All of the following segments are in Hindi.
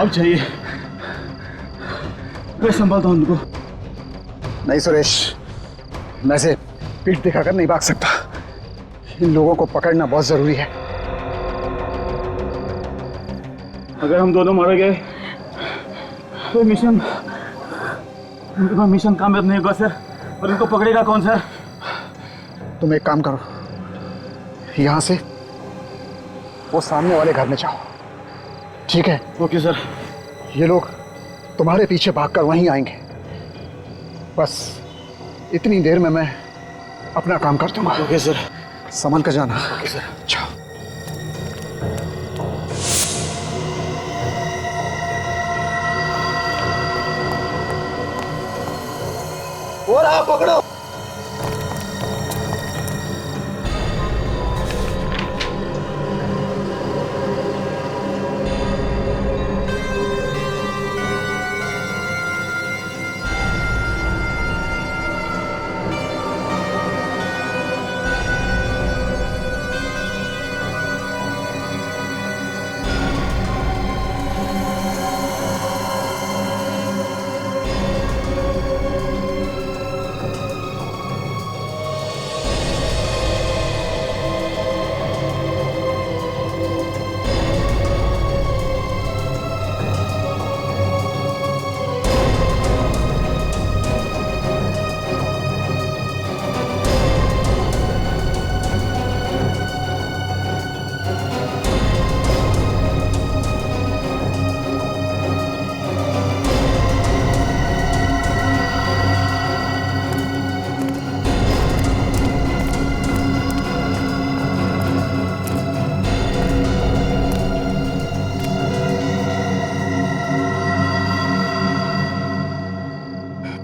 अब चाहिए, मैं संभालता हूं उनको। नहीं सुरेश, मैं से पीठ दिखाकर नहीं भाग सकता। इन लोगों को पकड़ना बहुत जरूरी है। अगर हम दोनों मारे गए तो मिशन कामयाब नहीं होगा सर। और इनको पकड़ेगा कौन सर? तुम एक काम करो, यहां से वो सामने वाले घर में जाओ, ठीक है? Okay sir. ये लोग तुम्हारे पीछे भागकर वहीं आएंगे। बस इतनी देर में मैं अपना काम कर दूंगा। Okay sir. संभल कर जाना। Okay sir. जाओ। और आप पकड़ो।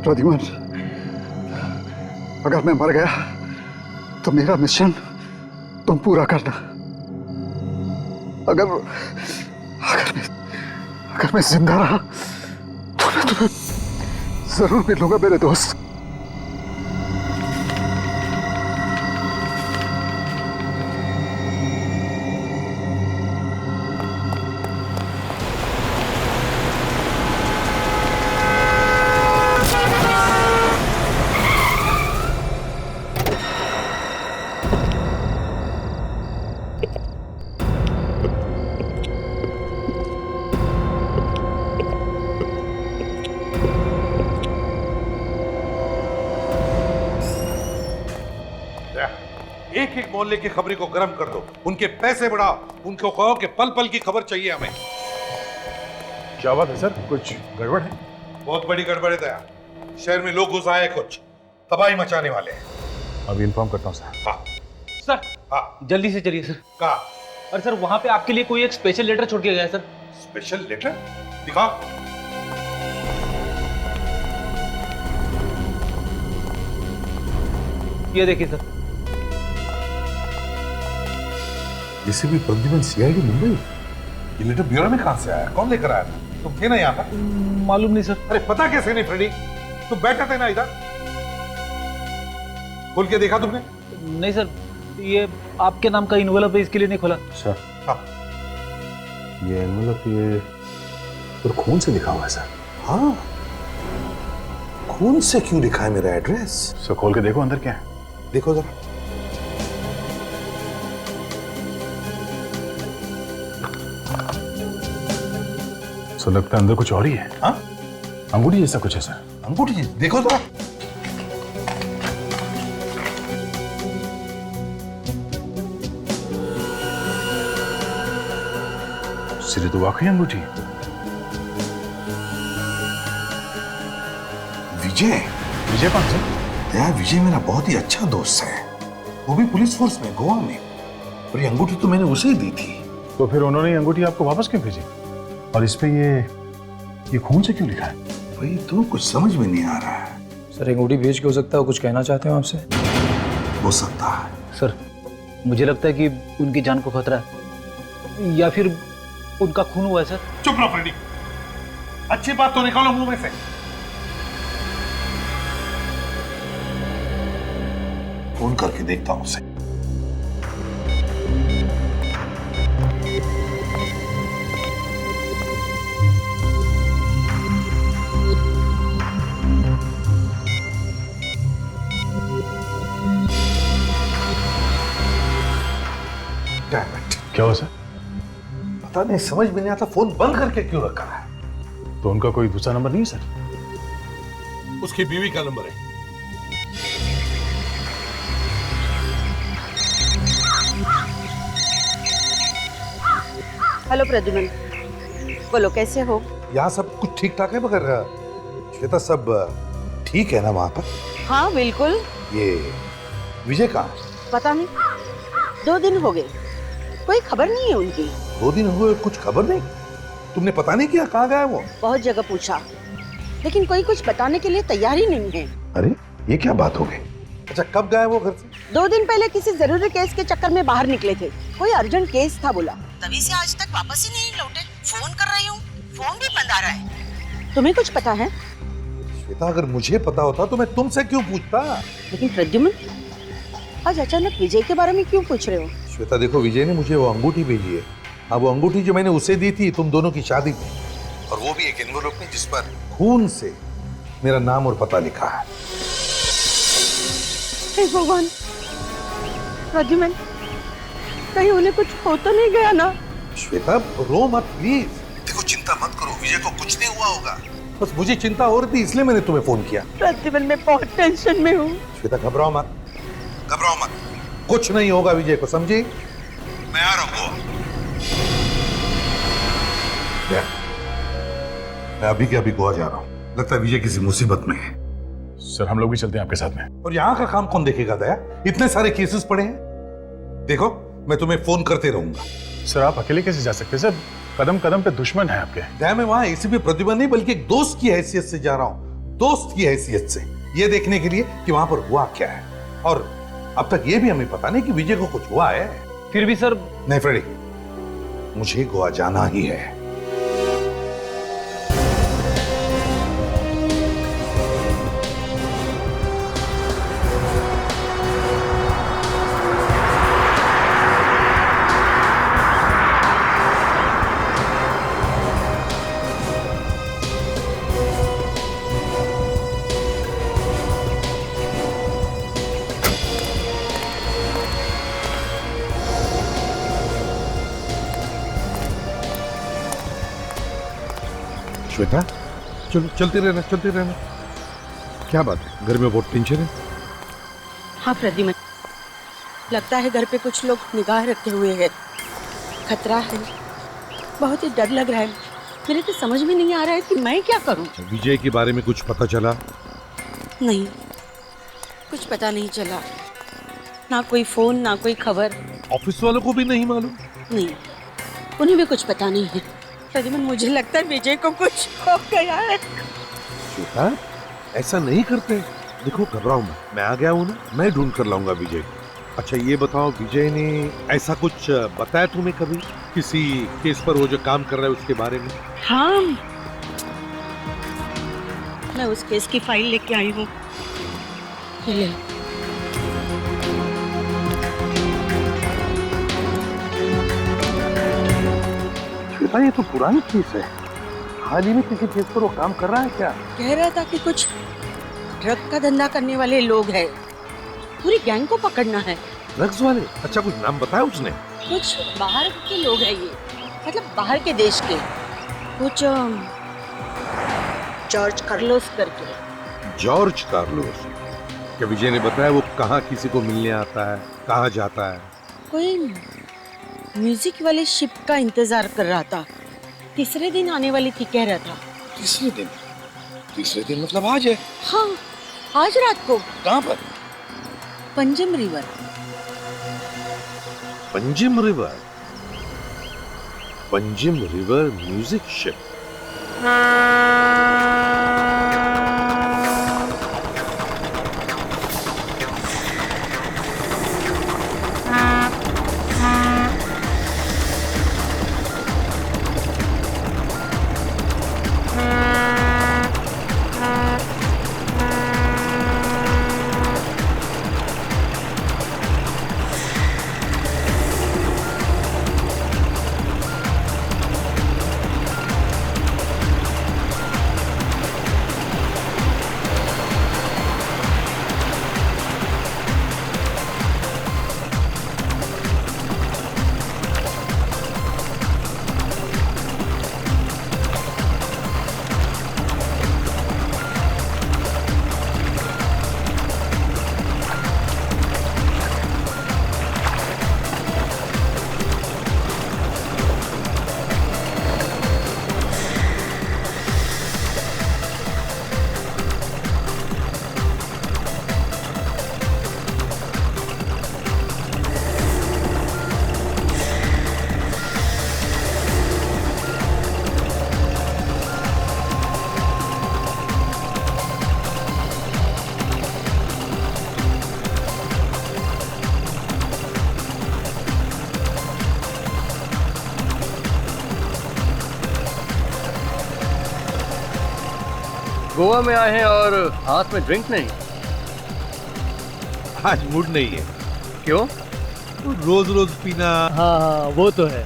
प्रद्युमन, अगर मैं मर गया तो मेरा मिशन तुम पूरा करना। अगर मैं जिंदा रहा तो मैं तुम्हें जरूर मिलूंगा मेरे दोस्त। एक एक मोहल्ले की खबरी को गर्म कर दो, उनके पैसे बढ़ाओ, उनको कहो कि पल पल की खबर चाहिए हमें। क्या बात है सर, कुछ गड़बड़ है? बहुत बड़ी गड़बड़ है दया। शहर में लोग घुस आए, कुछ तबाही मचाने वाले हैं। अभी इन्फॉर्म करता हूँ सर। हाँ सर, हाँ, जल्दी से चलिए सर। कहा? अरे सर, वहां पे आपके लिए कोई एक स्पेशल लेटर छोड़ के गया है सर। Special letter? दिखा। ये देखिए सर। इसे भी प्रद्युमन सीआईडी मुंबई। ये लेटर ब्यूरो में कहां से आया? कौन लेकर आया था? तुम थे ना यहाँ पर? मालूम नहीं सर। अरे पता कैसे नहीं फ्रेडी? तुम बैठे थे ना इधर? खोल के देखा तुमने? नहीं सर, ये आपके नाम का इन्वेलप है, इसके लिए नहीं खोला सर। हाँ। ये एनवेलप ये पर खून से लिखा हुआ है सर। हाँ, खून से क्यों लिखा है मेरा एड्रेस? सर खोल के देखो अंदर क्या है। देखो जरा। सर लगता है अंदर कुछ और ही है। हाँ, अंगूठी जैसा कुछ है सर। अंगूठी? देखो जरा। सिरे तो वाकई अंगूठी है। विजय? विजय कौन सर? दया, विजय मेरा बहुत ही अच्छा दोस्त है, वो भी पुलिस फोर्स में, गोवा में। और ये अंगूठी तो मैंने उसे ही दी थी। तो फिर उन्होंने ये अंगूठी आपको वापस क्यों भेजी? और इस पे ये खून से क्यों लिखा है? भाई तो कुछ समझ में नहीं आ रहा है। सर अंगूठी भेज के हो सकता है, कुछ कहना चाहते हो आपसे? हो सकता है। सर, मुझे लगता है कि उनकी जान को खतरा है, या फिर उनका खून हुआ है सर। चुप रहो फ्रेडी, अच्छी बात तो निकालो मुंह में से। फोन करके देखता हूं उसे। Damn it. क्या हुआ सर? पता नहीं, समझ में नहीं आता फोन बंद करके क्यों रखा है। तो उनका कोई दूसरा नंबर नहीं है सर? उसकी बीवी का नंबर है। हेलो प्रद्युमन, बोलो कैसे हो? यहाँ सब कुछ ठीक ठाक है, मगर श्वेता सब ठीक है ना वहां पर? हाँ बिल्कुल। ये विजय कहाँ है? पता नहीं, 2 दिन हो गए, कोई खबर नहीं है उनकी। 2 दिन हुए, कुछ खबर नहीं? तुमने पता नहीं किया कहाँ गया है वो? बहुत जगह पूछा, लेकिन कोई कुछ बताने के लिए तैयार ही नहीं है। अरे ये क्या बात हो गई? अच्छा, कब गया वो घर से? 2 दिन पहले किसी जरूरी केस के चक्कर में बाहर निकले थे, कोई अर्जेंट केस था बोला, तभी से आज तक वापस ही नहीं लौटे। फोन कर रही हूँ, फोन भी बंद आ रहा है। तुम्हें कुछ पता है? श्वेता, अगर मुझे पता होता तो मैं तुमसे क्यों पूछता? लेकिन प्रद्युमन, आज अचानक विजय के बारे में क्यों पूछ रहे हो? श्वेता देखो, विजय ने मुझे वो अंगूठी भेजी है। हाँ, वो अंगूठी जो मैंने उसे दी थी तुम दोनों की शादी में, और वो भी एक एनवेलप में जिस पर खून से मेरा नाम और पता लिखा है। हे भगवान, प्रद्युमन, कहीं उन्हें कुछ हो तो नहीं गया ना? श्वेता रो मत प्लीज। देखो, चिंता मत करो, विजय को कुछ नहीं हुआ होगा। बस मुझे चिंता हो रही थी, इसलिए मैंने तुम्हें फोन किया। प्रद्युमन, मैं बहुत टेंशन में हूँ। श्वेता घबराओ मत, घबराओ मत, कुछ नहीं होगा विजय को, समझी? मैं आ रहा हूँ। मैं अभी के अभी गोवा जा रहा हूँ, लगता है विजय किसी मुसीबत में है। सर हम लोग भी चलते हैं आपके साथ में। और यहाँ का काम कौन देखेगा दया? इतने सारे केसेस पड़े हैं। देखो, मैं तुम्हें फोन करते रहूंगा। सर आप अकेले कैसे जा सकते हैं सर? कदम कदम पे दुश्मन है आपके। दया, मैं वहां एसीपी प्रद्युमन नहीं बल्कि एक दोस्त की हैसियत से जा रहा हूं, दोस्त की हैसियत से, ये देखने के लिए कि वहां पर हुआ क्या है। और अब तक ये भी हमें पता नहीं कि विजय को कुछ हुआ है। फिर भी सर। नहीं फ्रेडी, मुझे गोवा जाना ही है। श्वेता, चलो चलते रहना, चलते रहना। क्या बात है, घर में बहुत टेंशन है? हाँ प्रद्युमन, लगता है घर पे कुछ लोग निगाह रखे हुए हैं, खतरा है, बहुत ही डर लग रहा है। मेरे तो समझ में नहीं आ रहा है कि मैं क्या करूं। विजय के बारे में कुछ पता चला? नहीं, कुछ पता नहीं चला, ना कोई फोन ना कोई खबर। ऑफिस वालों को भी नहीं मालूम? नहीं, उन्हें भी कुछ पता नहीं है। प्रद्युमन, मुझे लगता है विजय को कुछ हो गया है। श्वेता, ऐसा नहीं करते। देखो, घबराओ मत, मैं आ गया हूँ ना, मैं ढूंढ कर लाऊंगा विजय को। अच्छा ये बताओ, विजय ने ऐसा कुछ बताया तुम्हें कभी, किसी केस पर वो जो काम कर रहा है उसके बारे में? हाँ, मैं उस केस की फाइल लेके आई हूँ। ले। श्वेता, ये तो पुरानी केस है, हाल ही में किसी केस पर वो काम कर रहा है क्या? कह रहा था कि कुछ ड्रग का धंधा करने वाले लोग हैं, पूरी गैंग को पकड़ना है। ड्रग्स वाले? अच्छा, कुछ नाम बताया उसने? कुछ बाहर के लोग हैं ये, मतलब बाहर के देश के, कुछ जॉर्ज कार्लोस करके। George Carlos? क्या विजय ने बताया वो कहाँ किसी को मिलने आता है, कहाँ जाता है? कोई म्यूजिक वाले शिप का इंतजार कर रहा था, तीसरे दिन आने वाली थी कह रहा था। तीसरे दिन? तीसरे दिन मतलब आज है? हाँ, आज रात को। कहाँ पर? Panjim river. Panjim river? Panjim river music ship? Goa में आए हैं और हाथ में ड्रिंक नहीं? आज मूड नहीं है। क्यों? रोज रोज पीना। हाँ वो तो है।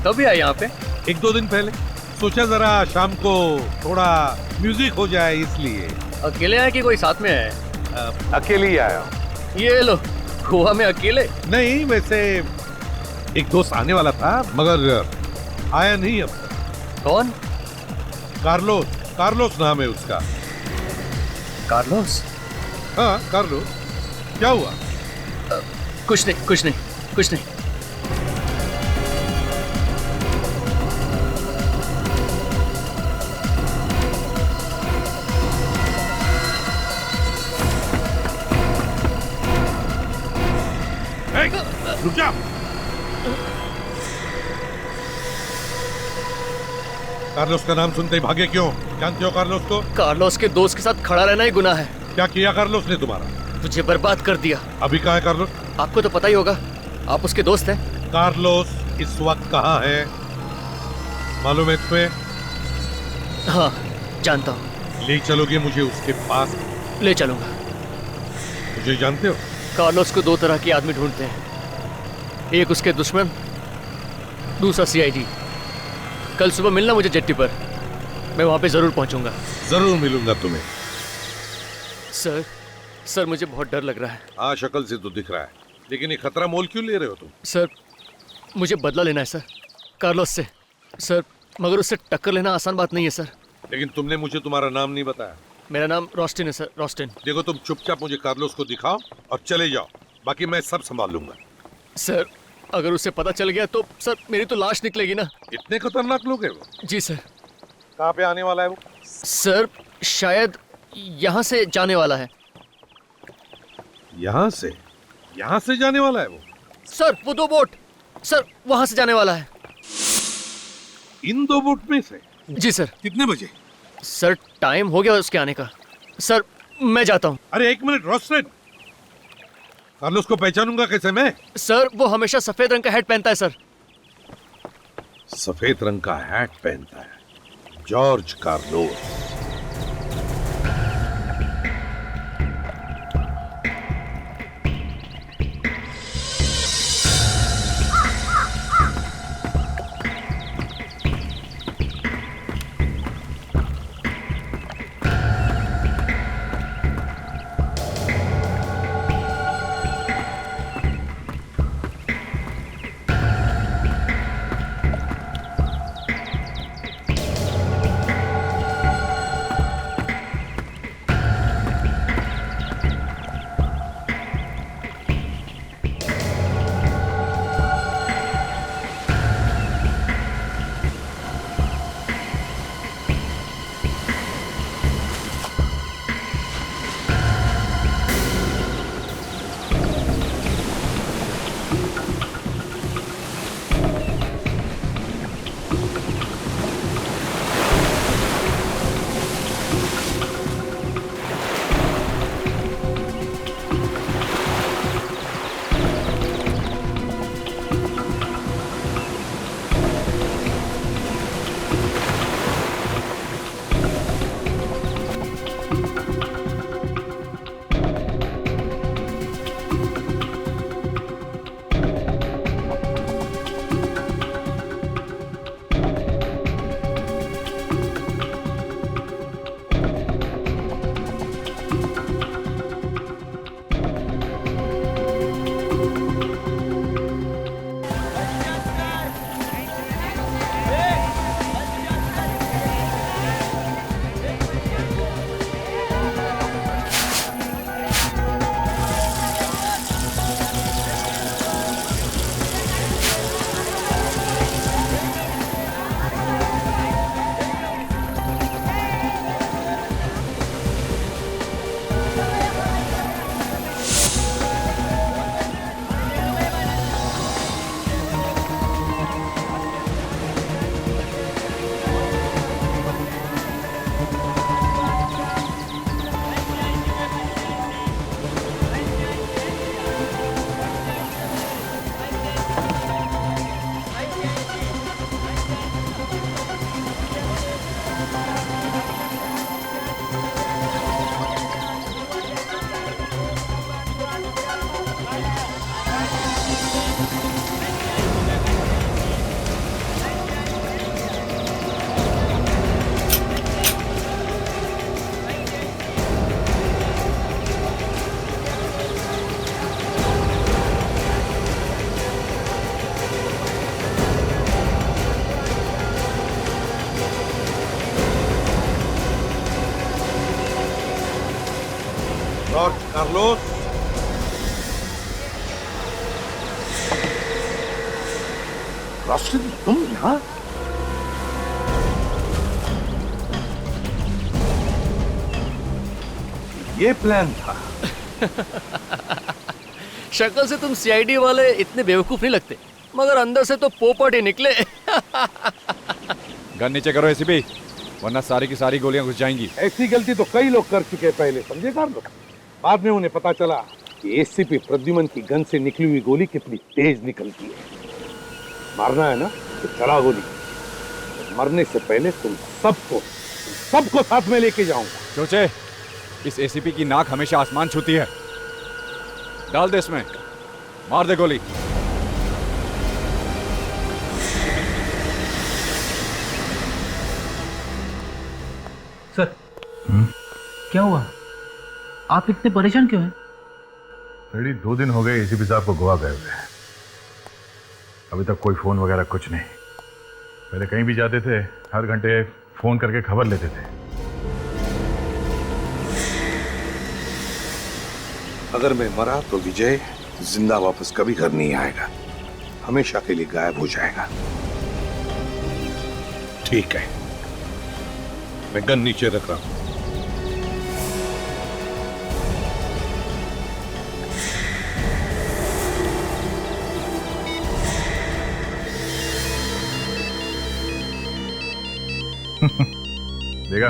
कभी आए यहाँ पे? 1-2 दिन पहले सोचा जरा शाम को थोड़ा म्यूजिक हो जाए, इसलिए। अकेले आए कि कोई साथ में है? अकेले ही आया। ये लो, गोवा में अकेले? नहीं, वैसे एक दोस्त आने वाला था मगर आया नहीं अब तक। कौन? कार्लोस। कार्लोस नाम है उसका। कार्लोस? हाँ कार्लोस। क्या हुआ? कुछ नहीं कुछ नहीं कुछ नहीं। रुक जा। कार्लोस का नाम सुनते ही भागे क्यों? जानते हो कार्लोस को? कार्लोस के दोस्त के साथ खड़ा रहना ही गुनाह है। क्या किया कार्लोस ने तुम्हारा? तुझे बर्बाद कर दिया। अभी कहाँ है कार्लोस? आपको तो पता ही होगा, आप उसके दोस्त हैं। कार्लोस इस वक्त कहाँ है मालूम है तुम्हें? हाँ जानता हूँ। ले चलोगे मुझे उसके पास? ले चलूंगा। मुझे जानते हो? कार्लोस को 2 तरह के आदमी ढूंढते हैं, एक उसके दुश्मन, दूसरा सीआईडी। कल सुबह मिलना मुझे जेट्टी पर, मैं वहां पे जरूर पहुंचूंगा। जरूर मिलूंगा तुम्हें। सर मुझे बहुत डर लग रहा है। हाँ शक्ल से तो दिख रहा है, लेकिन ये खतरा मोल क्यों ले रहे हो तुम? सर मुझे बदला लेना है सर, कार्लोस से। सर मगर उससे टक्कर लेना आसान बात नहीं है सर। लेकिन तुमने मुझे तुम्हारा नाम नहीं बताया। मेरा नाम रोस्टिन है सर, रोस्टिन। देखो तुम चुपचाप मुझे कार्लोस को दिखाओ और चले जाओ, बाकी मैं सब संभाल लूंगा। सर अगर उसे पता चल गया तो सर मेरी तो लाश निकलेगी ना। इतने खतरनाक लोग हैं वो? जी सर। कहाँ पे आने वाला है वो? सर शायद यहाँ से जाने वाला है। यहाँ से? यहाँ से जाने वाला है वो? सर वो 2 बोट, सर वहां से जाने वाला है। इन 2 बोट में से? जी सर। कितने बजे? सर टाइम हो गया उसके आने का। सर मैं जाता हूँ। अरे 1 मिनट रोस्टेड, कार्लोस को पहचानूंगा कैसे मैं? सर वो हमेशा सफेद रंग का हैट पहनता है सर। सफेद रंग का हैट पहनता है? George Carlos. कार्लोस, रोशन, तुम यहाँ? ये प्लान था। शक्ल से तुम सीआईडी वाले इतने बेवकूफ नहीं लगते, मगर अंदर से तो पोपट ही निकले। गन नीचे करो एसीपी, वरना सारी की सारी गोलियां घुस जाएंगी। ऐसी गलती तो कई लोग कर चुके हैं पहले, समझे कार्लोस? बाद में उन्हें पता चला कि एसीपी प्रद्युमन की गन से निकली हुई गोली कितनी तेज निकलती है। मारना है ना तो चला गोली। मरने से पहले तुम सबको साथ में लेके जाऊंगा। सोचे, इस एसीपी की नाक हमेशा आसमान छूती है। डाल दे इसमें, मार दे गोली। सर, क्या हुआ? आप इतने परेशान क्यों हैं? रेडी 2 दिन हो गए एसीपी साहब को गोवा गए हुए। अभी तक कोई फोन वगैरह कुछ नहीं। पहले कहीं भी जाते थे, हर घंटे फोन करके खबर लेते थे। अगर मैं मरा तो विजय जिंदा वापस कभी घर नहीं आएगा, हमेशा के लिए गायब हो जाएगा। ठीक है, मैं गन नीचे रख रहा हूं। देखा,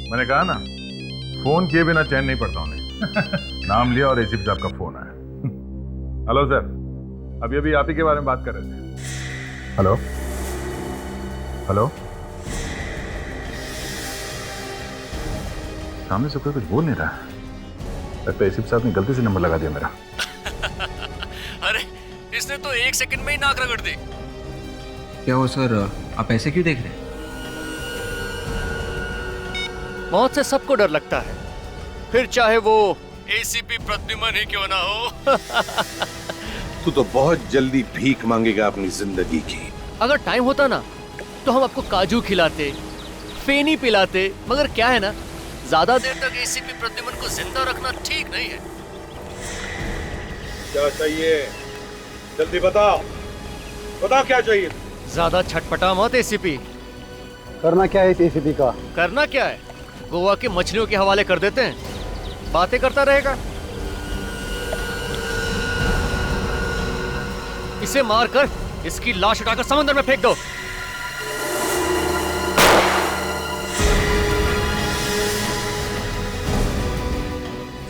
मैंने कहा ना, फोन किए बिना चैन नहीं पड़ता उन्हें। नाम लिया और एसीपी साहब का फोन आया। हेलो सर, अभी अभी आप ही के बारे में बात कर रहे थे। हेलो हेलो, सामने से कोई कुछ बोल नहीं रहा। लगता है एसीपी साहब ने गलती से नंबर लगा दिया मेरा। अरे, इसने तो 1 सेकंड में ही नाक रगड़ दी। क्या हो सर, आप ऐसे क्यों देख रहे हैं? मौत से सबको डर लगता है, फिर चाहे वो एसीपी प्रद्युमन ही क्यों ना हो। तू तो बहुत जल्दी भीख मांगेगा अपनी जिंदगी की। अगर टाइम होता ना तो हम आपको काजू खिलाते, फेनी पिलाते, मगर क्या है ना, ज्यादा देर तक एसीपी प्रद्युमन को जिंदा रखना ठीक नहीं है। क्या चाहिए? जल्दी बताओ, बताओ क्या चाहिए? ज्यादा छटपटा मत एसीपी। करना क्या है इस एसीपी का? करना क्या है, गोवा के मछलियों के हवाले कर देते हैं, बातें करता रहेगा। इसे मारकर इसकी लाश उठाकर समंदर में फेंक दो।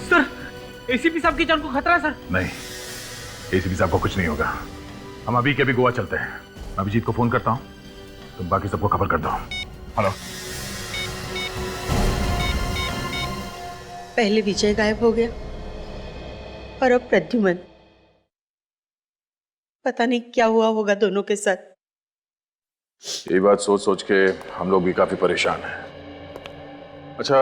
सर, एसीपी साहब की जान को खतरा है सर। नहीं, एसीपी साहब को कुछ नहीं होगा। हम अभी के अभी गोवा चलते हैं। मैं अभिजीत को फोन करता हूँ, तुम बाकी सबको खबर कर दो। हेलो। पहले विजय गायब हो गया और अब प्रद्युमन। पता नहीं क्या हुआ होगा दोनों के साथ। ये बात सोच सोच के हम लोग भी काफी परेशान हैं। अच्छा,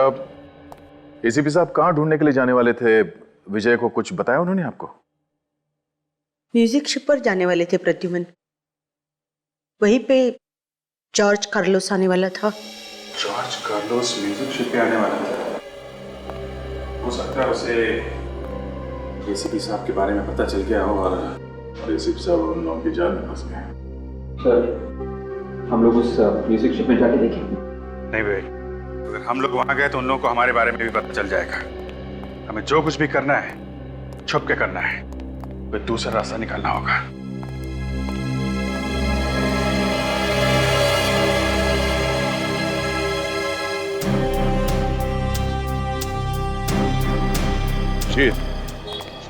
एसीपी साहब कहाँ ढूंढने के लिए जाने वाले थे? विजय को कुछ बताया उन्होंने आपको? म्यूजिक शिप पर जाने वाले थे प्रद्युमन। वहीं पे जॉर्ज कार्लोस आने वाला था। जॉर्ज कार्लोस म्यूजिक शिप पे आने वाला था। हो सकता है उसे एसीपी साहब के बारे में पता चल गया हो और एसीपी साहब उन लोगों की जाल में फंस गए। सर, हम लोग उस म्यूजिक शिप में जाके देखें? नहीं भाई, अगर हम लोग वहां गए तो उन लोगों को हमारे बारे में भी पता चल जाएगा। हमें जो कुछ भी करना है छुप के करना है, कोई दूसरा रास्ता निकालना होगा।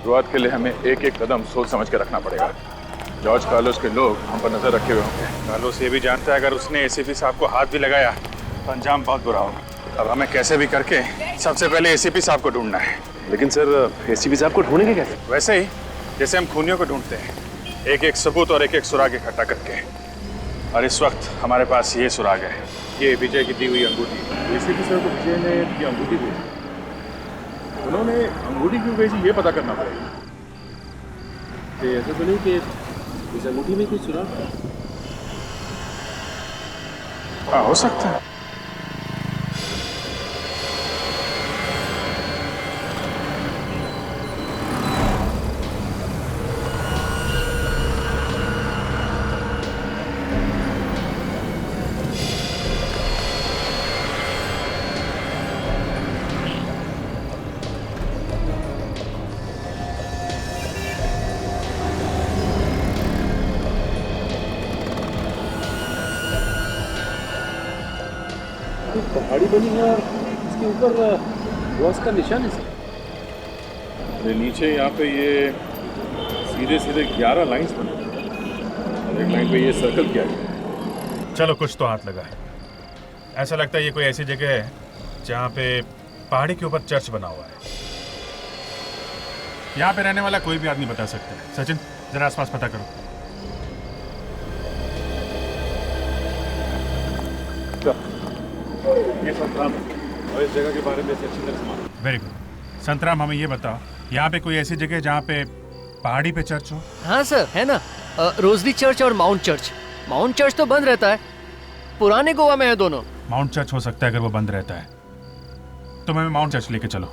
शुरुआत के लिए हमें एक एक कदम सोच समझ के रखना पड़ेगा। जॉर्ज कार्लोस के लोग हम पर नजर रखे हुए होंगे। कार्लोस ये भी जानता है अगर उसने एसीपी साहब को हाथ भी लगाया तो अंजाम बहुत बुरा होगा। अब हमें कैसे भी करके सबसे पहले एसीपी साहब को ढूंढना है। लेकिन सर, एसीपी साहब को ढूंढेंगे कैसे? वैसे ही जैसे हम खूनियों को ढूंढते हैं, एक एक सबूत और एक एक सुराग इकट्ठा करके। और इस वक्त हमारे पास ये सुराग है, ये विजय की दी हुई अंगूठी। एसीपी साहब को विजय ने ये अंगूठी दी, उन्होंने अंगूठी क्यों भेजी ये पता करना पड़ेगा। ऐसा तो नहीं कि इस अंगूठी में कुछ सुराग है? हाँ, हो सकता है। पहाड़ी बनी है और इसके ऊपर बॉस का निशान है सर। अरे नीचे यहाँ पे ये सीधे सीधे 11 लाइंस बने और एक लाइन पे ये सर्कल किया गया। चलो कुछ तो हाथ लगा है। ऐसा लगता है ये कोई ऐसी जगह है जहाँ पे पहाड़ी के ऊपर चर्च बना हुआ है। यहाँ पे रहने वाला कोई भी आदमी बता सकता है। सचिन जरा आसपास पता करो। ये संतराम और इस जगह के बारे में अच्छी तरह से। Very good. संतराम, हमें ये बताओ, यहाँ पे कोई ऐसी जगह है जहाँ पे पहाड़ी पे चर्च हो? हाँ सर, है ना। रोजली चर्च और माउंट चर्च। माउंट चर्च तो बंद रहता है, पुराने गोवा में है दोनों। माउंट चर्च हो सकता है अगर वो बंद रहता है तो हमें माउंट चर्च लेके चलो।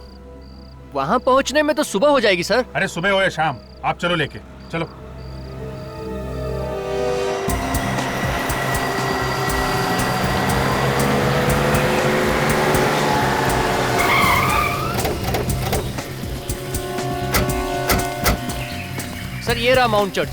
वहां पहुंचने में तो सुबह हो जाएगी सर। अरे सुबह हो या शाम, आप चलो लेके चलो। सर ये रहा माउंट चर्च।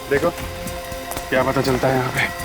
देखो क्या पता चलता है यहाँ पे।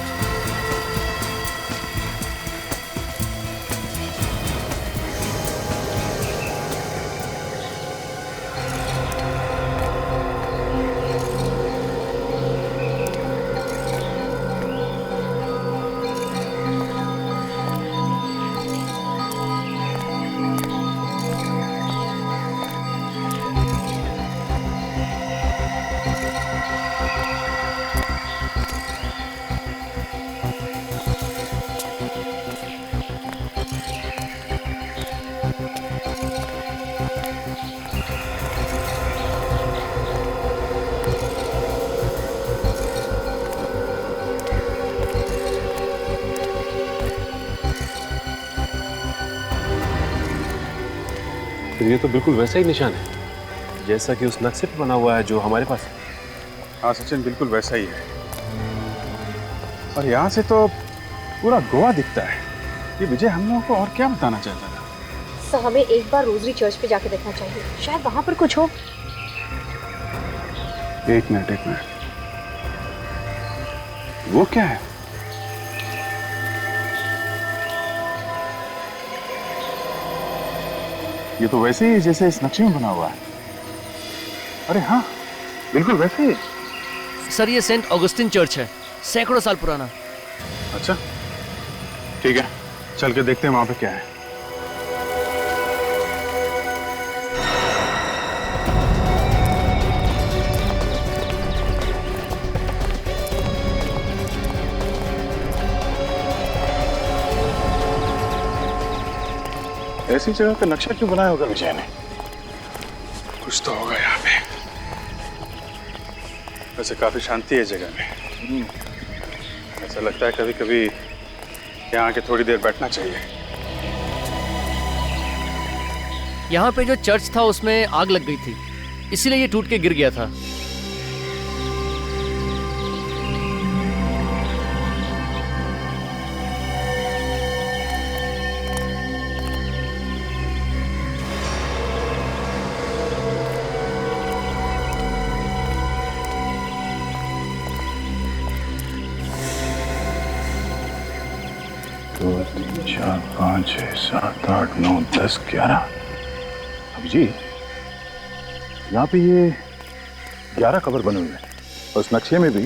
फिर ये तो बिल्कुल वैसा ही निशान है जैसा कि उस नक्शे पर बना हुआ है जो हमारे पास है। हाँ सचिन, बिल्कुल वैसा ही है। और यहाँ से तो पूरा गोवा दिखता है। ये विजय हम लोगों को और क्या बताना चाहता था? सर हमें एक बार रोजरी चर्च पे जाके देखना चाहिए, शायद वहां पर कुछ हो। एक मिनट। वो क्या है? ये तो वैसे ही जैसे इस नक्शे में बना हुआ है। अरे हाँ, बिल्कुल वैसे ही। सर ये सेंट ऑगस्टिन चर्च है, सैकड़ों साल पुराना। अच्छा ठीक है, चल के देखते हैं वहां पे क्या है। ऐसी जगह का नक्शा क्यों बनाया होगा विजय ने? कुछ तो होगा यहाँ पे। वैसे काफी शांति है जगह में। ऐसा लगता है कभी कभी यहाँ आके थोड़ी देर बैठना चाहिए। यहाँ पे जो चर्च था उसमें आग लग गई थी, इसीलिए ये टूट के गिर गया था। दो, तीन, चार, 5, 6, 7, 8, 9, 10, 11। अभी जी यहाँ पे ये 11 कबर बने हुए हैं। उस नक्शे में भी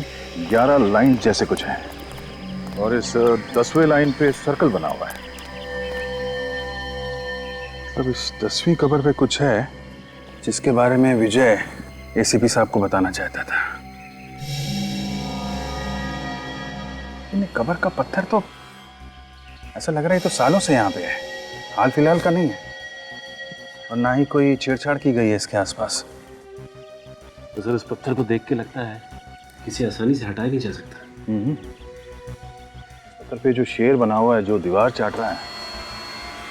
11 लाइन जैसे कुछ हैं और इस 10वें लाइन पे सर्कल बना हुआ है। अब इस 10वीं कबर पे कुछ है जिसके बारे में विजय एसीपी साहब को बताना चाहता था। इन कबर का पत्थर तो ऐसा लग रहा है तो सालों से यहाँ पे है, हाल फिलहाल का नहीं है। और ना ही कोई छेड़छाड़ की गई है इसके आसपास। तो सर इस पत्थर को देख के लगता है किसी आसानी से हटाया नहीं जा सकता। पत्थर पे जो शेर बना हुआ है जो दीवार चाट रहा है,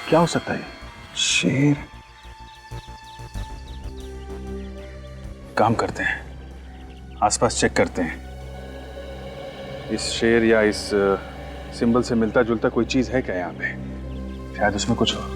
क्या हो सकता है? शेर काम करते हैं, आसपास चेक करते हैं। इस शेर या इस सिंबल से मिलता जुलता कोई चीज है क्या यहाँ पे? शायद उसमें कुछ हो।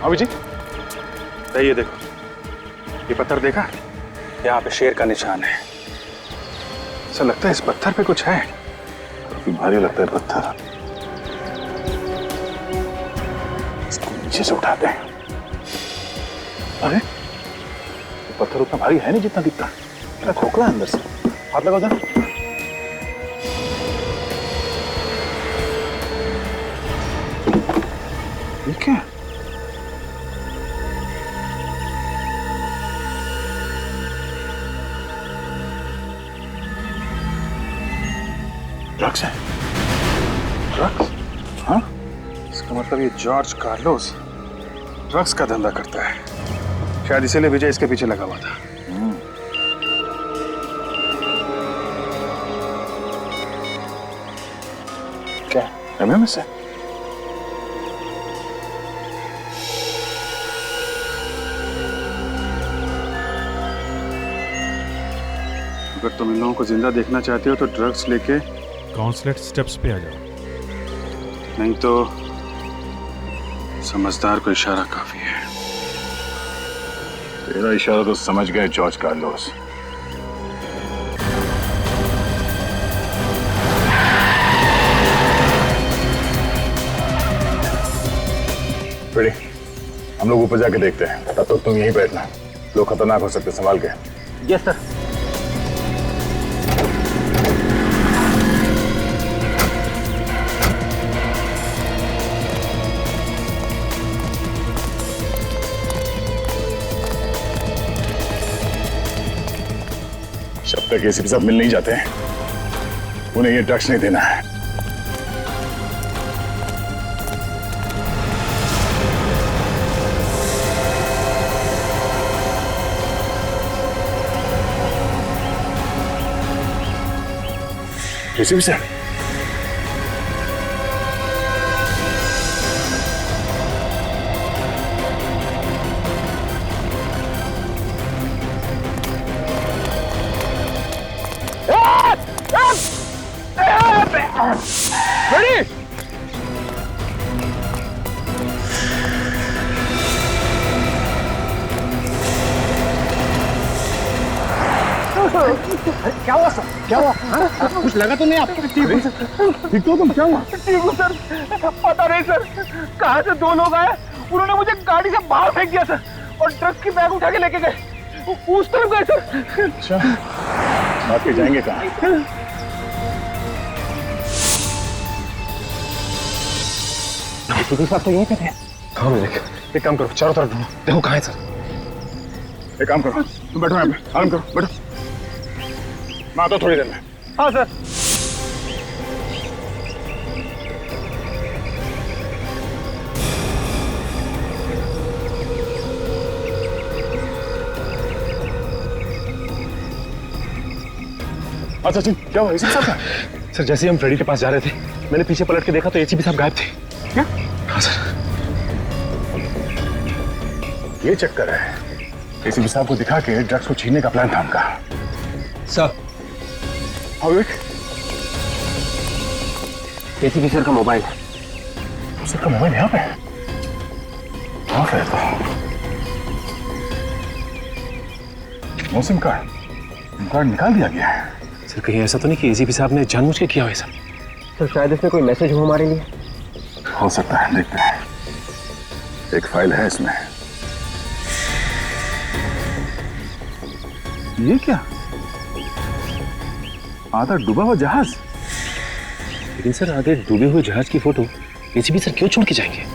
अभी जी, ये देखो, ये पत्थर देखा? यहाँ पे शेर का निशान है। ऐसा लगता है इस पत्थर पे कुछ है। काफी भारी लगता है पत्थर। इसको नीचे से उठाते हैं। अरे ये पत्थर उतना भारी है नहीं जितना दिखता है। मेरा खोखला है अंदर से। हाथ लगाओ जरा। ठीक है। ड्रग्स है। ड्रग्स? हाँ? इसका मतलब ये जॉर्ज कार्लोस ड्रग्स का धंधा करता है। शायद इसीलिए विजय इसके पीछे लगा हुआ था। क्या? एमएमएस है? अगर तुम इन लोगों को जिंदा देखना चाहते हो तो ड्रग्स लेके काउंसलेट स्टेप्स पे आ जाओ। नहीं तो समझदार को इशारा काफी है। तेरा इशारा तो समझ गए जॉर्ज कार्लोस। रेडी, हम लोग ऊपर जाके देखते हैं। तब तक तुम यहीं बैठना, लोग खतरनाक हो सकते, संभाल के। Yes sir. जब तक एसीपी साहब मिल नहीं जाते हैं उन्हें ये ड्रग्स नहीं देना है। एसीपी साहब, रेडी? क्या हुआ? हाँ? कुछ लगा तो नहीं आपको? ठीक तो तुम, क्या हुआ? सर, पता नहीं सर, कहाँ से दो लोग आए, उन्होंने मुझे गाड़ी से बाहर फेंक दिया सर, और ट्रक की बैग उठा के लेके गए, उस तरफ गए सर। अच्छा, भाग के जाएंगे कहाँ? साहब तो यहीं पे थे। हाँ मेरे, एक काम करो, चारों तरफ ढूंढो, देखो कहाँ है सर। एक काम करो, तुम बैठो यहाँ पे, आराम करो, बैठो। मैं आता हूँ थोड़ी देर में। हाँ सर। अच्छा सचिन, क्या हुआ एसीपी साहब? सर जैसे ही हम फ्रेडी के पास जा रहे थे, मैंने पीछे पलट के देखा तो एसीपी साहब गायब थे। क्या? हाँ सर। ये चक्कर है, एसीपी साहब को दिखा के ड्रग्स को छीनने का प्लान था उनका। सर, हाँ विवेक, एसीपी सर का मोबाइल। सर का मोबाइल यहाँ पे? हाँ फिर तो नो सिम कार्ड निकाल दिया गया है। सर कहीं ऐसा तो नहीं कि एसीपी साहब ने जानबूझ के किया हो ऐसा? सर शायद इसमें कोई मैसेज हो हमारे लिए। हो सकता है, देखते हैं। एक फाइल है इसमें। ये क्या? आधा डूबा हुआ जहाज। लेकिन सर आधे डूबे हुए जहाज की फोटो एसीपी सर क्यों छोड़ के जाएंगे?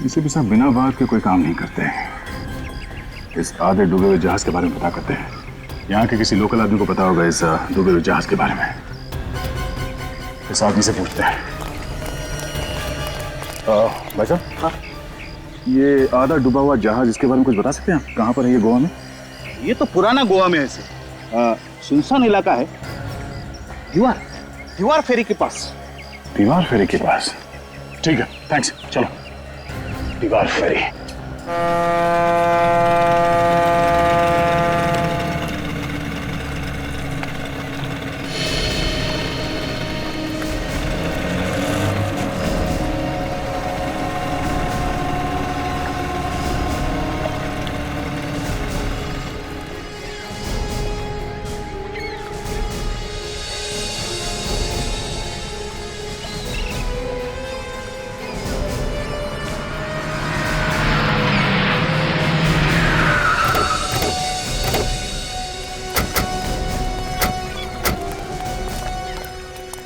एसीपी साहब बिना बात के कोई काम नहीं करते। इस आधे डूबे हुए जहाज के बारे में पता करते हैं। यहाँ के किसी लोकल आदमी को पता होगा इस डूबे हुए जहाज के बारे में। इस आदमी से पूछते हैं। भाई साहब, हाँ, ये आधा डूबा हुआ जहाज, इसके बारे में कुछ बता सकते हैं आप? कहाँ पर है ये गोवा में? ये तो पुराना गोवा में है सर, सुनसान इलाका है। दीवार फेरी के पास। दीवार फेरी के पास, ठीक है, थैंक्स, चलो। दीवार फेरी।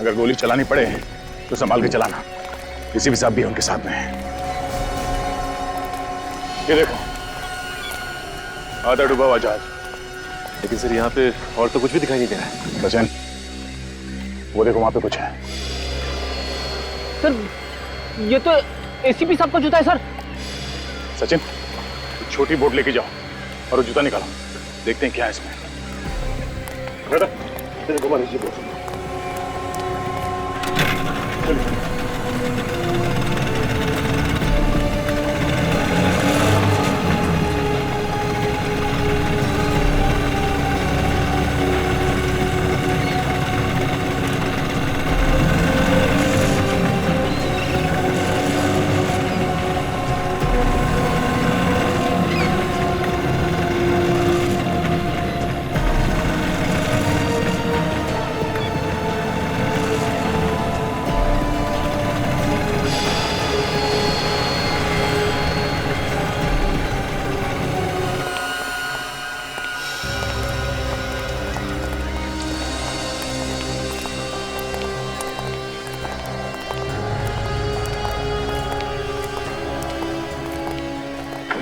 अगर गोली चलानी पड़े तो संभाल के चलाना, किसी भी साहब भी उनके साथ में है। ये देखो, आधा डूबा हुआ जहाज। लेकिन सर यहाँ पे और तो कुछ भी दिखाई नहीं दे रहा है। सचिन, वो देखो वहां पे कुछ है। सर ये तो एसीपी साहब का जूता है सर। सचिन, छोटी बोट लेके जाओ और वो जूता निकालो, देखते हैं क्या है इसमें। घुमा लीजिए बोट।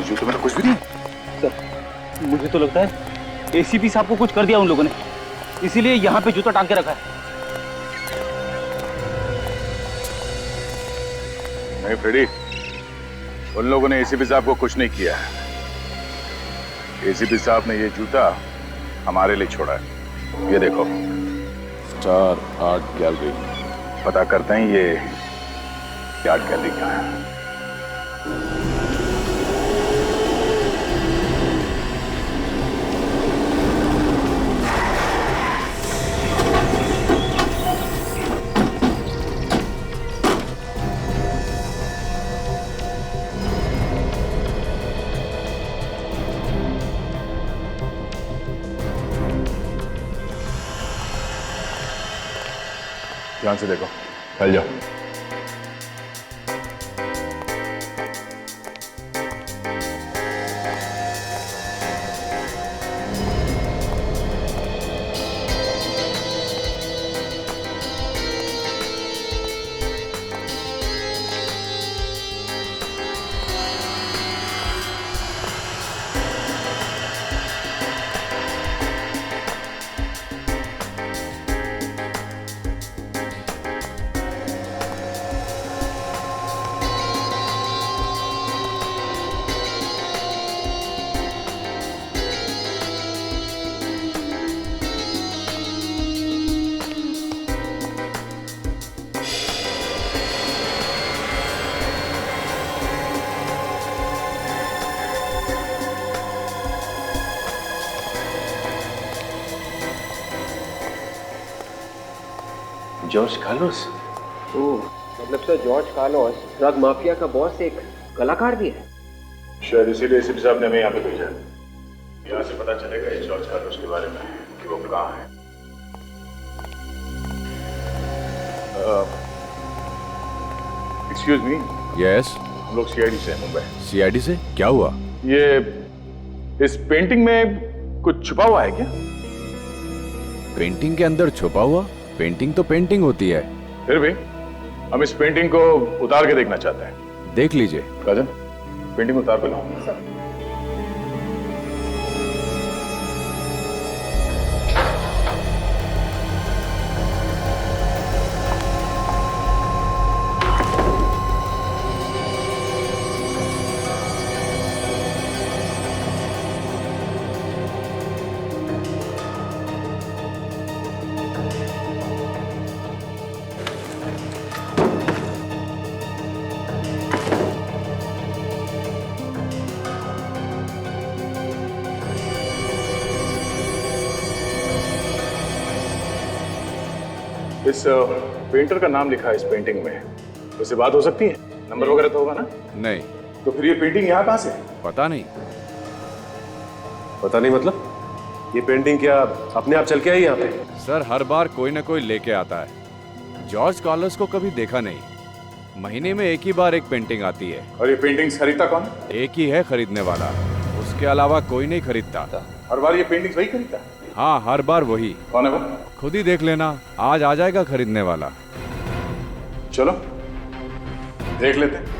जूते में तो कुछ भी नहीं। सर मुझे तो लगता है एसीपी साहब को कुछ कर दिया उन लोगों ने, इसीलिए यहाँ पे जूता टांग के रखा है। नहीं फ्रेडी, उन लोगों ने एसीपी साहब को कुछ नहीं किया। एसीपी साहब ने ये जूता हमारे लिए छोड़ा है। ये देखो, स्टार आर्ट गैलरी। पता करते हैं ये आर्ट गैलरी क्या है। ध्यान से देखो, फैल जाओ। George Carlos? ओह, मतलब sir George Carlos drug mafia का बॉस एक कलाकार भी है। शायद इसीलिए एसीपी साहब ने हमें यहाँ पे भेजा। यहाँ से पता चलेगा इस जॉर्ज कार्लोस के बारे में कि वो कहाँ है। Excuse me. यस। हम लोग सीआईडी से हैं, मुंबई। सीआईडी से? क्या हुआ? ये इस पेंटिंग में कुछ छुपा हुआ है क्या? पेंटिंग के अंदर छुपा हुआ? पेंटिंग तो पेंटिंग होती है। फिर भी हम इस पेंटिंग को उतार के देखना चाहते हैं। देख लीजिए। काजल, पेंटिंग उतार के लाओ। इस पेंटर का नाम लिखा है इस पेंटिंग में, उससे बात हो सकती है? नंबर वगैरह तो होगा ना? नहीं। तो फिर ये पेंटिंग यहाँ कहाँ से? पता नहीं। पता नहीं मतलब? ये पेंटिंग क्या अपने आप चल के आई यहाँ पे? सर हर बार कोई ना कोई लेके आता है। जॉर्ज कार्लोस को कभी देखा नहीं। महीने में एक ही बार एक पेंटिंग आती है। और ये पेंटिंग्स खरीदता कौन? एक ही है खरीदने वाला, उसके अलावा कोई नहीं खरीदता। हर बार ये पेंटिंग्स वही खरीदता? हाँ, हर बार वही। कौन है वो? खुद ही देख लेना, आज आ जाएगा खरीदने वाला। चलो देख लेते हैं।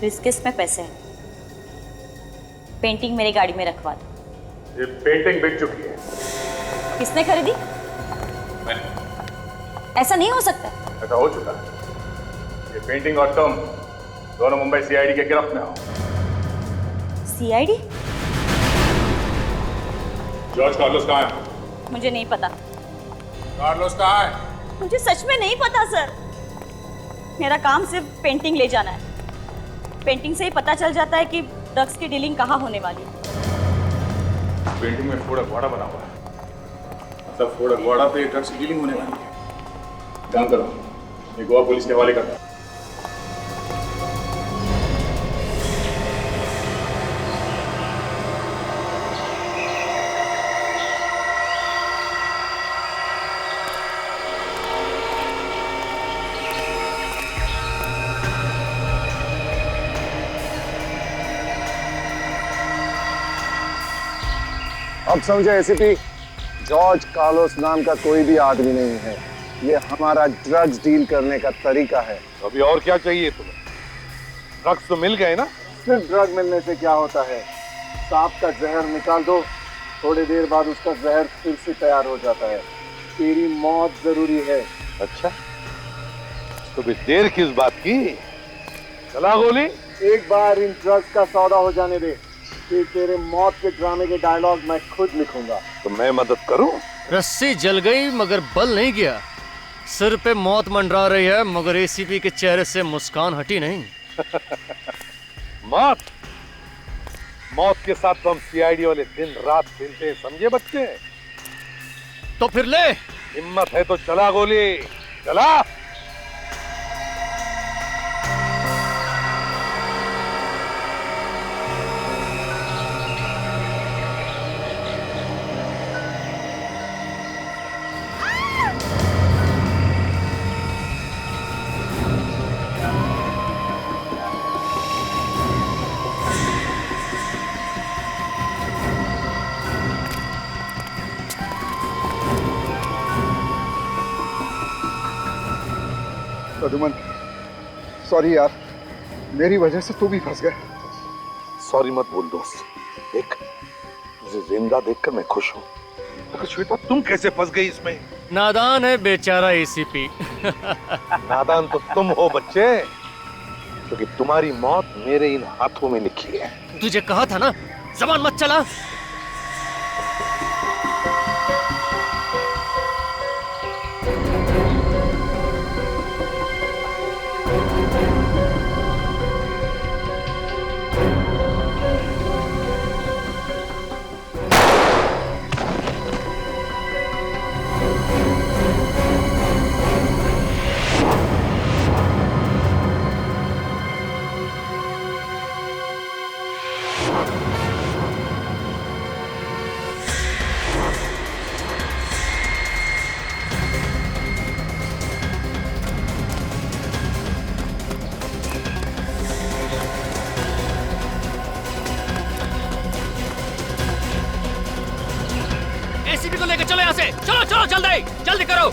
इस किस्त में पैसे हैं। पेंटिंग मेरी गाड़ी में रखवा दो। ये पेंटिंग बिक चुकी है। किसने खरीदी? मैंने। ऐसा नहीं हो सकता। ऐसा हो चुका है। ये पेंटिंग और तुम दोनों मुंबई सीआईडी के गिरफ्त में हो। सीआईडी? जॉर्ज कार्लोस कहाँ है? मुझे नहीं पता। कार्लोस कहाँ है? मुझे सच में नहीं पता सर। मेरा काम सिर्फ पेंटिंग ले जाना है। पेंटिंग से ही पता चल जाता है कि ड्रग्स की डीलिंग कहाँ होने वाली है। पेंटिंग में फोड़ा घोड़ा बना हुआ है। मतलब फोड़ा घोड़ा पे ड्रग्स की डीलिंग होने वाली है। काम करो, ये गोवा पुलिस के हवाले करता। अब समझे एसीपी, जॉर्ज कार्लोस नाम का कोई भी आदमी नहीं है। ये हमारा ड्रग्स डील करने का तरीका है। अभी और क्या चाहिए तुम्हें? ड्रग्स तो मिल गए ना? सिर्फ ड्रग मिलने से क्या होता है? सांप का जहर निकाल दो, थोड़ी देर बाद उसका जहर फिर से तैयार हो जाता है। तेरी मौत जरूरी है। अच्छा, तो भी देर किस बात की? चला गोली। एक बार इन ड्रग्स का सौदा हो जाने दे, फिर तेरे मौत के ड्रामे के डायलॉग मैं खुद लिखूंगा। तो मैं मदद करूं? रस्सी जल गई मगर बल नहीं गया। सिर पे मौत मंडरा रही है मगर एसीपी के चेहरे से मुस्कान हटी नहीं। मौत मौत के साथ तो हम सीआईडी वाले दिन रात खेलते हैं, समझे बच्चे? तो फिर ले। हिम्मत है तो चला गोली, चला। प्रद्युमन, सॉरी यार, मेरी वजह से तू भी फंस गया। सॉरी मत बोल दोस्त, देख तुझे जिंदा देखकर मैं खुश हूँ। तो श्वेता तुम कैसे फंस गई इसमें? नादान है बेचारा एसीपी। नादान तो तुम हो बच्चे, क्योंकि तुम्हारी मौत मेरे इन हाथों में लिखी है। तुझे कहा था ना, जबान मत चला। एसीपी को लेकर चलो यहाँ से। चलो चलो जल्दी जल्दी करो।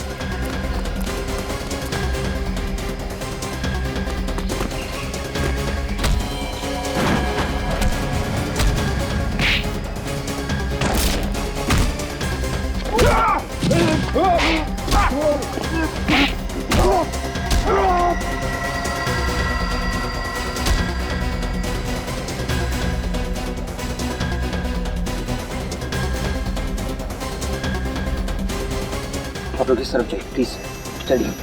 आप लोग इस तरफ जाइए प्लीज, चलिए।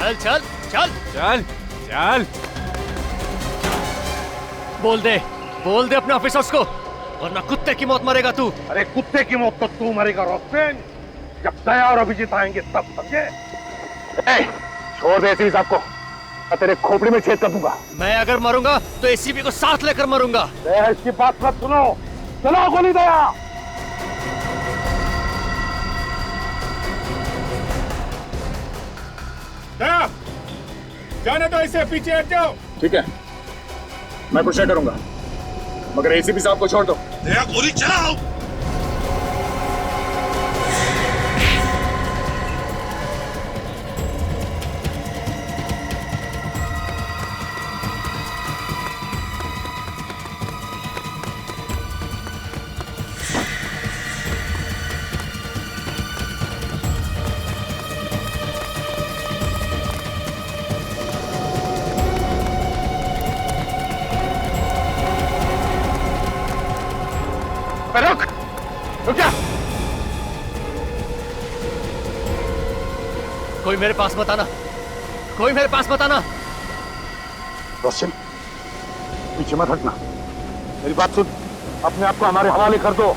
चल चल चल चल चल। बोल दे अपने ऑफिसर्स को, वरना कुत्ते की मौत मरेगा तू। अरे कुत्ते की मौत तो तू मरेगा रोस्टेन, जब दया और अभिजीत आएंगे तब, समझे? छोड़ दे एसीपी साहब को, मैं तेरे खोपड़ी में छेद कर दूंगा। मैं अगर मरूंगा तो एसीपी को साथ लेकर मरूंगा। दया इसकी बात मत सुनो, चलो गोली दया। दया, जाने दो, इसे पीछे हट जाओ। ठीक है, मैं कुछ नहीं करूंगा, मगर एसीपी साहब को छोड़ दो। दया गोली चलाओ। रुक रुक जा। कोई मेरे पास मत आना, कोई मेरे पास मत आना। रोशन, पीछे मत हटना, मेरी बात सुन, अपने आप को हमारे हवाले कर दो।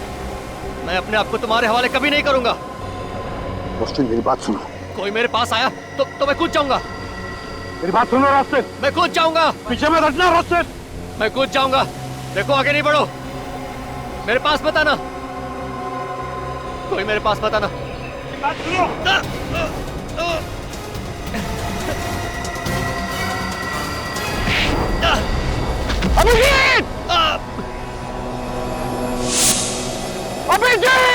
मैं अपने आप को तुम्हारे हवाले कभी नहीं करूंगा। रोस्टेन मेरी बात सुनो। कोई मेरे पास आया तो मैं कूद जाऊंगा। मेरी बात सुनो रोस्टेन। मैं कूद जाऊंगा। पीछे मत हटना रोस्टेन। मैं कूद जाऊंगा। देखो आगे नहीं बढ़ो। मेरे पास मत आना। कोई मेरे पास मत आना। बात सुनो। अभिजीत! अभिजीत!